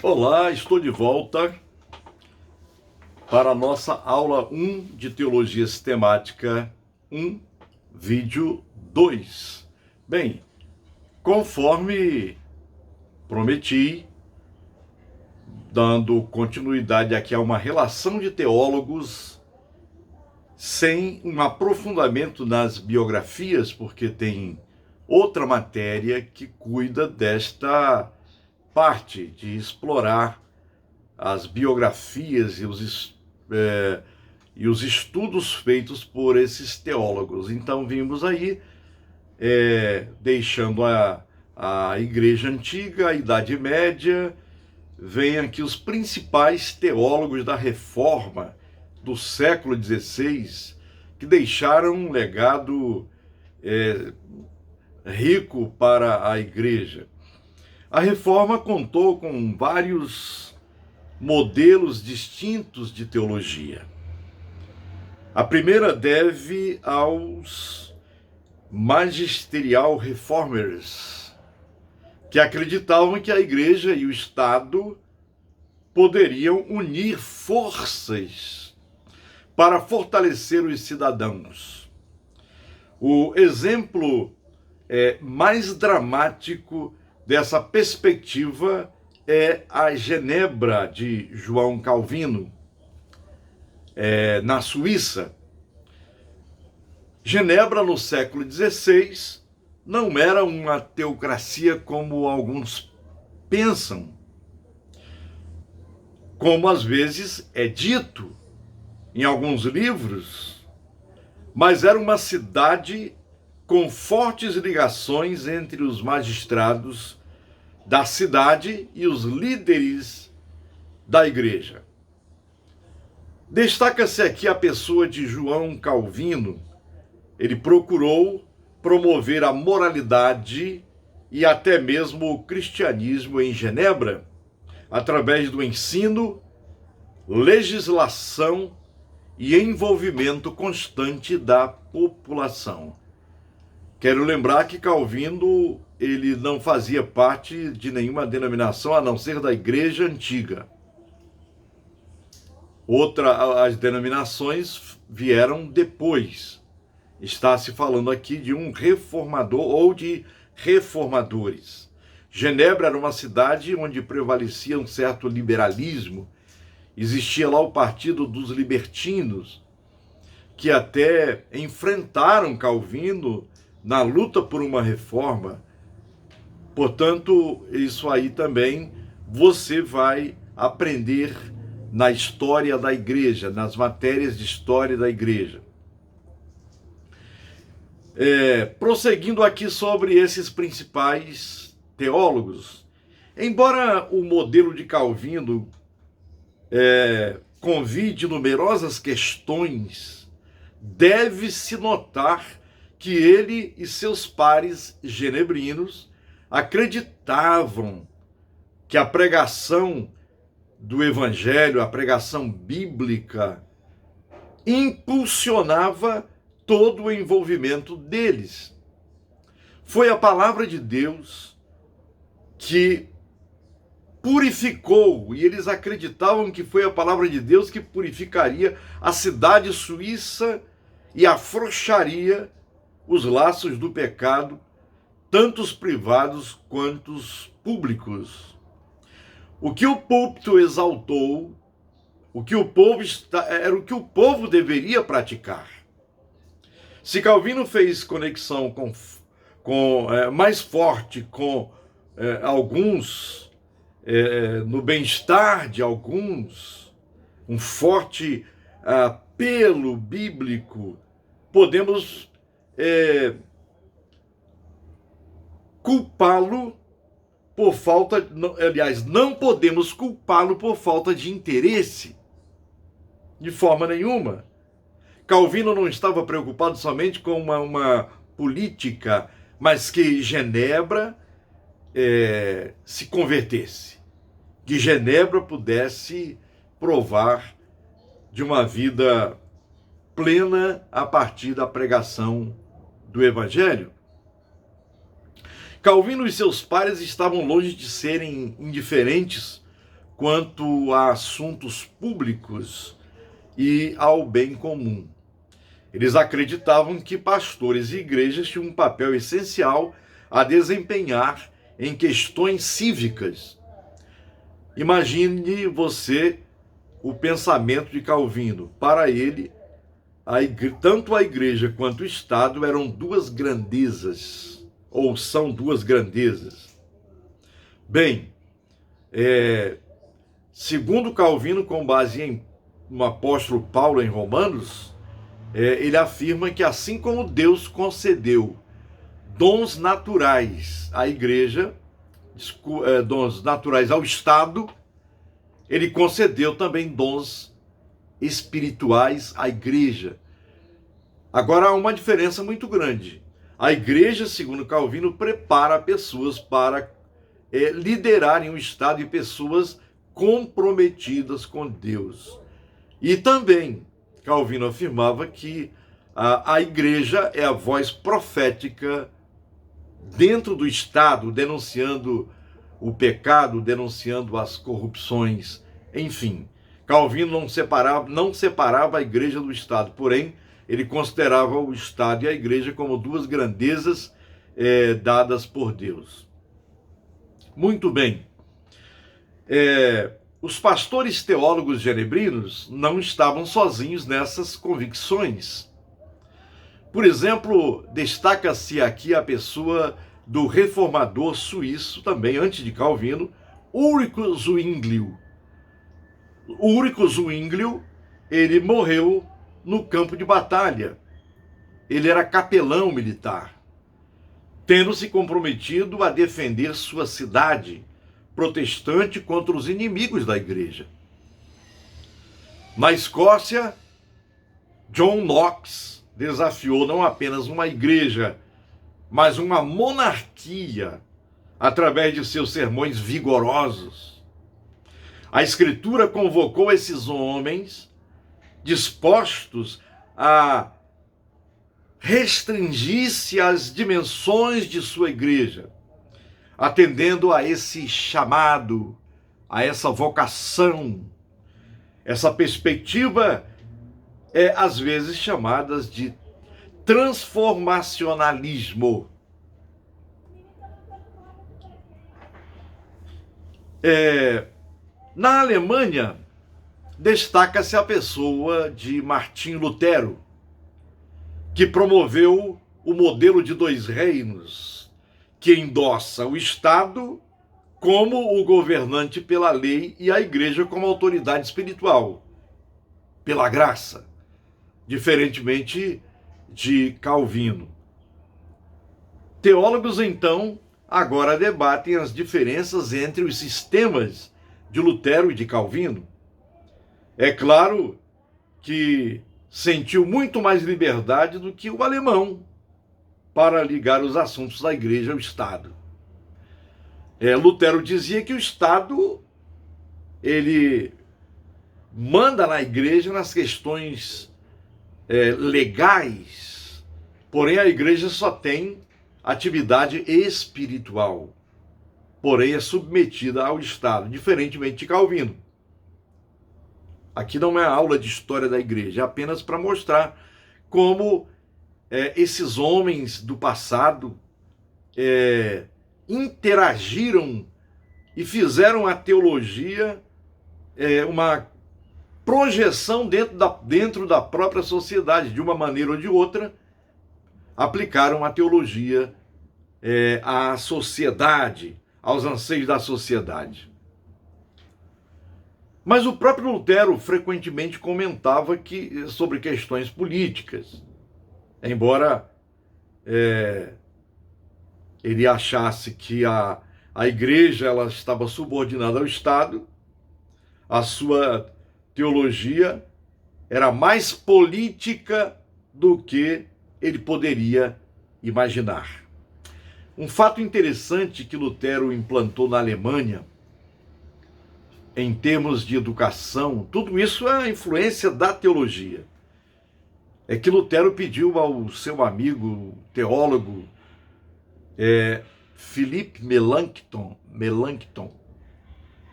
Olá, estou de volta para a nossa aula 1 de Teologia Sistemática 1, vídeo 2. Bem, conforme prometi, dando continuidade aqui a uma relação de teólogos sem um aprofundamento nas biografias, porque tem outra matéria que cuida desta parte de explorar as biografias e os estudos feitos por esses teólogos. Então vimos aí, deixando a Igreja Antiga, a Idade Média, vem aqui os principais teólogos da Reforma do século XVI, que deixaram um legado rico para a Igreja. A Reforma contou com vários modelos distintos de teologia. A primeira deve aos magisterial reformers, que acreditavam que a Igreja e o Estado poderiam unir forças para fortalecer os cidadãos. O exemplo mais dramático dessa perspectiva é a Genebra de João Calvino, na Suíça. Genebra, no século XVI, não era uma teocracia como alguns pensam, como às vezes é dito em alguns livros, mas era uma cidade com fortes ligações entre os magistrados da cidade e os líderes da igreja. Destaca-se aqui a pessoa de João Calvino. Ele procurou promover a moralidade e até mesmo o cristianismo em Genebra, através do ensino, legislação e envolvimento constante da população. Quero lembrar que Calvino ele não fazia parte de nenhuma denominação a não ser da Igreja Antiga. As denominações vieram depois. Está se falando aqui de um reformador ou de reformadores. Genebra era uma cidade onde prevalecia um certo liberalismo. Existia lá o Partido dos Libertinos, que até enfrentaram Calvino na luta por uma reforma. Portanto, isso aí também você vai aprender na história da igreja, nas matérias de história da igreja. Prosseguindo aqui sobre esses principais teólogos, embora o modelo de Calvino convide numerosas questões, deve-se notar que ele e seus pares genebrinos acreditavam que a pregação do Evangelho, a pregação bíblica, impulsionava todo o envolvimento deles. Foi a palavra de Deus que purificou, e eles acreditavam que foi a palavra de Deus que purificaria a cidade suíça e afrouxaria os laços do pecado, tanto os privados quanto os públicos. O que o púlpito exaltou, era o que o povo deveria praticar. Se Calvino fez conexão mais forte com alguns, no bem-estar de alguns, um forte apelo bíblico, podemos culpá-lo por falta, aliás, não podemos culpá-lo por falta de interesse, de forma nenhuma. Calvino não estava preocupado somente com uma política, mas que Genebra se convertesse, que Genebra pudesse provar de uma vida plena a partir da pregação do Evangelho. Calvino e seus pares estavam longe de serem indiferentes quanto a assuntos públicos e ao bem comum. Eles acreditavam que pastores e igrejas tinham um papel essencial a desempenhar em questões cívicas. Imagine você o pensamento de Calvino. Para ele, tanto a igreja quanto o Estado eram duas grandezas, ou são duas grandezas. Bem, segundo Calvino, com base no apóstolo Paulo em Romanos, ele afirma que assim como Deus concedeu dons naturais à igreja, dons naturais ao Estado, ele concedeu também dons espirituais à igreja. Agora há uma diferença muito grande. A igreja, segundo Calvino, prepara pessoas para liderarem o Estado e pessoas comprometidas com Deus. E também Calvino afirmava que a igreja é a voz profética dentro do Estado, denunciando o pecado, denunciando as corrupções, enfim. Calvino não separava a igreja do Estado, porém, ele considerava o Estado e a igreja como duas grandezas dadas por Deus. Muito bem. Os pastores teólogos genebrinos não estavam sozinhos nessas convicções. Por exemplo, destaca-se aqui a pessoa do reformador suíço, também antes de Calvino, Ulrico Zwinglio. Ulrico Zwinglio, ele morreu no campo de batalha. Ele era capelão militar, tendo se comprometido a defender sua cidade protestante contra os inimigos da igreja. Na Escócia, John Knox desafiou não apenas uma igreja, mas uma monarquia através de seus sermões vigorosos. A Escritura convocou esses homens dispostos a restringir-se às dimensões de sua igreja, atendendo a esse chamado, a essa vocação. Essa perspectiva é às vezes chamada de transformacionalismo. Na Alemanha, destaca-se a pessoa de Martim Lutero, que promoveu o modelo de dois reinos, que endossa o Estado como o governante pela lei e a igreja como autoridade espiritual, pela graça, diferentemente de Calvino. Teólogos, então, agora debatem as diferenças entre os sistemas de Lutero e de Calvino. É claro que sentiu muito mais liberdade do que o alemão para ligar os assuntos da igreja ao Estado. Lutero dizia que o Estado, ele manda na igreja nas questões legais, porém a igreja só tem atividade espiritual, porém é submetida ao Estado, diferentemente de Calvino. Aqui não é aula de história da igreja, é apenas para mostrar como esses homens do passado interagiram e fizeram a teologia uma projeção dentro da própria sociedade, de uma maneira ou de outra, aplicaram a teologia à sociedade, aos anseios da sociedade. Mas o próprio Lutero frequentemente comentava sobre questões políticas, embora ele achasse que a igreja ela estava subordinada ao Estado, a sua teologia era mais política do que ele poderia imaginar. Um fato interessante que Lutero implantou na Alemanha, em termos de educação, tudo isso é a influência da teologia. É que Lutero pediu ao seu amigo teólogo Philipp Melanchthon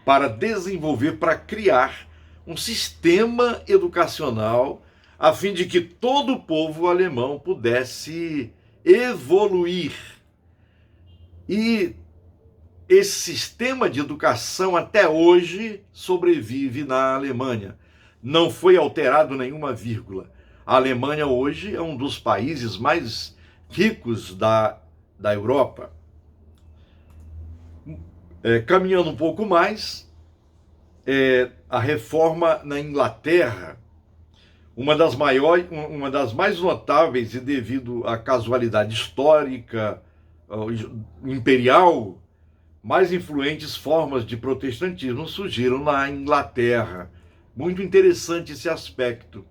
para desenvolver, para criar um sistema educacional a fim de que todo o povo alemão pudesse evoluir. E esse sistema de educação até hoje sobrevive na Alemanha. Não foi alterado nenhuma vírgula. A Alemanha hoje é um dos países mais ricos da Europa. Caminhando um pouco mais, a reforma na Inglaterra, uma das mais notáveis, e devido à casualidade histórica, imperial, mais influentes formas de protestantismo surgiram na Inglaterra. Muito interessante esse aspecto.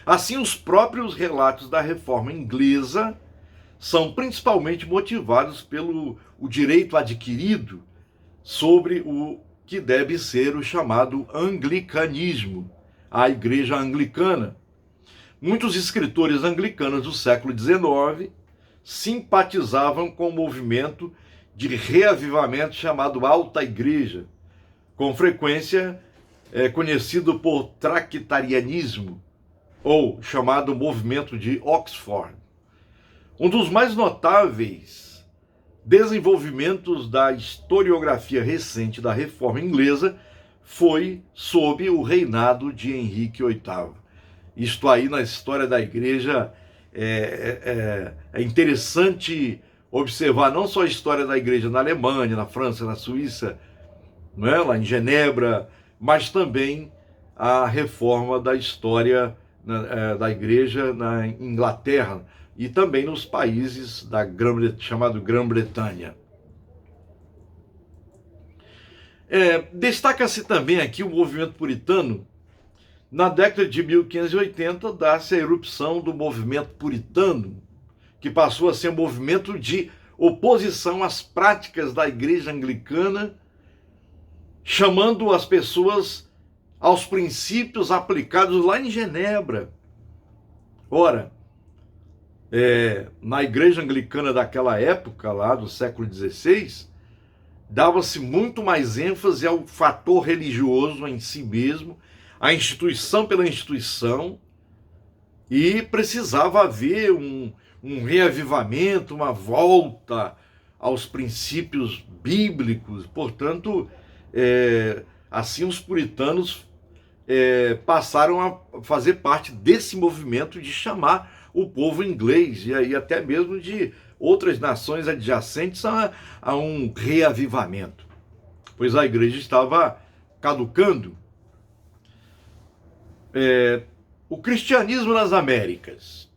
Assim, os próprios relatos da reforma inglesa são principalmente motivados pelo o direito adquirido sobre o que deve ser o chamado anglicanismo, a igreja anglicana. Muitos escritores anglicanos do século XIX simpatizavam com o movimento de reavivamento chamado Alta Igreja, com frequência conhecido por tractarianismo, ou chamado movimento de Oxford. Um dos mais notáveis desenvolvimentos da historiografia recente da Reforma Inglesa foi sob o reinado de Henrique VIII. Isto aí, na história da igreja, é interessante observar não só a história da igreja na Alemanha, na França, na Suíça, não é? Lá em Genebra, mas também a reforma da história da igreja na Inglaterra e também nos países da chamado Grã-Bretanha. Destaca-se também aqui o movimento puritano. Na década de 1580, dá-se a erupção do movimento puritano, que passou a ser um movimento de oposição às práticas da igreja anglicana, chamando as pessoas aos princípios aplicados lá em Genebra. Ora, na igreja anglicana daquela época, lá do século XVI, dava-se muito mais ênfase ao fator religioso em si mesmo, a instituição pela instituição, e precisava haver um reavivamento, uma volta aos princípios bíblicos. Portanto, assim os puritanos passaram a fazer parte desse movimento de chamar o povo inglês, e aí até mesmo de outras nações adjacentes a um reavivamento, pois a igreja estava caducando. O cristianismo nas Américas.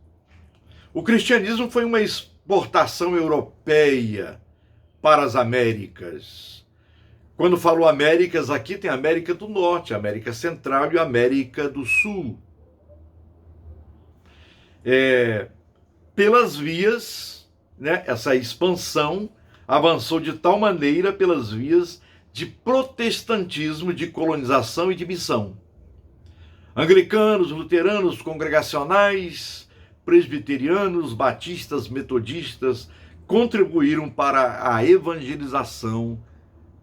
O cristianismo foi uma exportação europeia para as Américas. Quando falo Américas, aqui tem a América do Norte, a América Central e a América do Sul. Pelas vias, né, essa expansão avançou de tal maneira pelas vias de protestantismo, de colonização e de missão. Anglicanos, luteranos, congregacionais, presbiterianos, batistas, metodistas contribuíram para a evangelização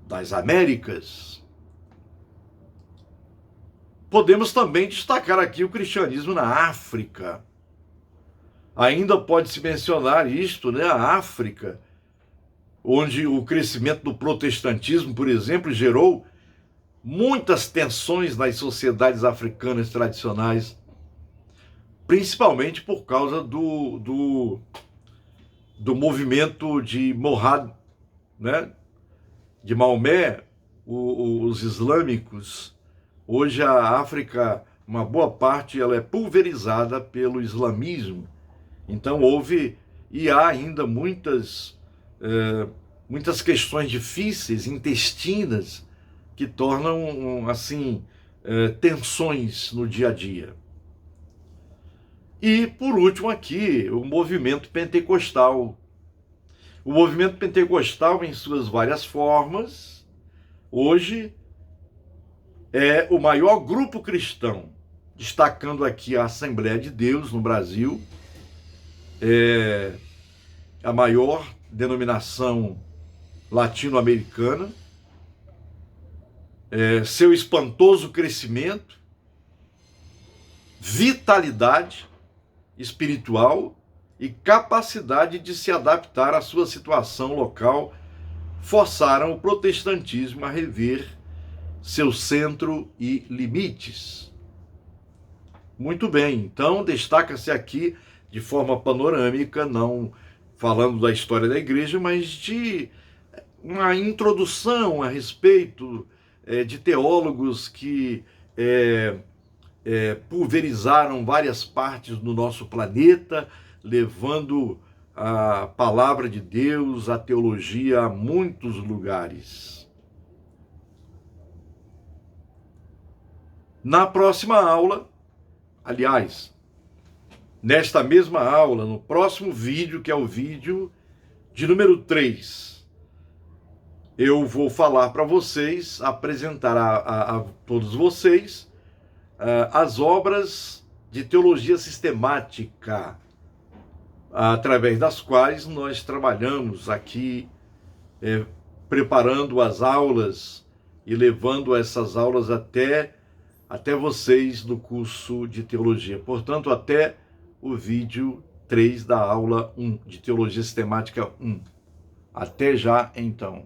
das Américas. Podemos também destacar aqui o cristianismo na África. Ainda pode-se mencionar isto, né? A África, onde o crescimento do protestantismo, por exemplo, gerou muitas tensões nas sociedades africanas tradicionais, principalmente por causa do movimento de Mohammed, né? De Maomé, os islâmicos. Hoje a África, uma boa parte, ela é pulverizada pelo islamismo. Então houve e há ainda muitas questões difíceis, intestinas, que tornam, assim, tensões no dia a dia. E, por último aqui, o movimento pentecostal. O movimento pentecostal, em suas várias formas, hoje é o maior grupo cristão, destacando aqui a Assembleia de Deus no Brasil, a maior denominação latino-americana, seu espantoso crescimento, vitalidade espiritual e capacidade de se adaptar à sua situação local forçaram o protestantismo a rever seu centro e limites. Muito bem, então destaca-se aqui de forma panorâmica, não falando da história da igreja, mas de uma introdução a respeito de teólogos que pulverizaram várias partes do nosso planeta, levando a palavra de Deus, a teologia a muitos lugares. Na próxima aula, aliás, nesta mesma aula, no próximo vídeo, que é o vídeo de número 3, eu vou falar para vocês, apresentar a todos vocês as obras de teologia sistemática, através das quais nós trabalhamos aqui, preparando as aulas e levando essas aulas até vocês no curso de teologia. Portanto, até o vídeo 3 da aula 1 de Teologia Sistemática 1. Até já, então.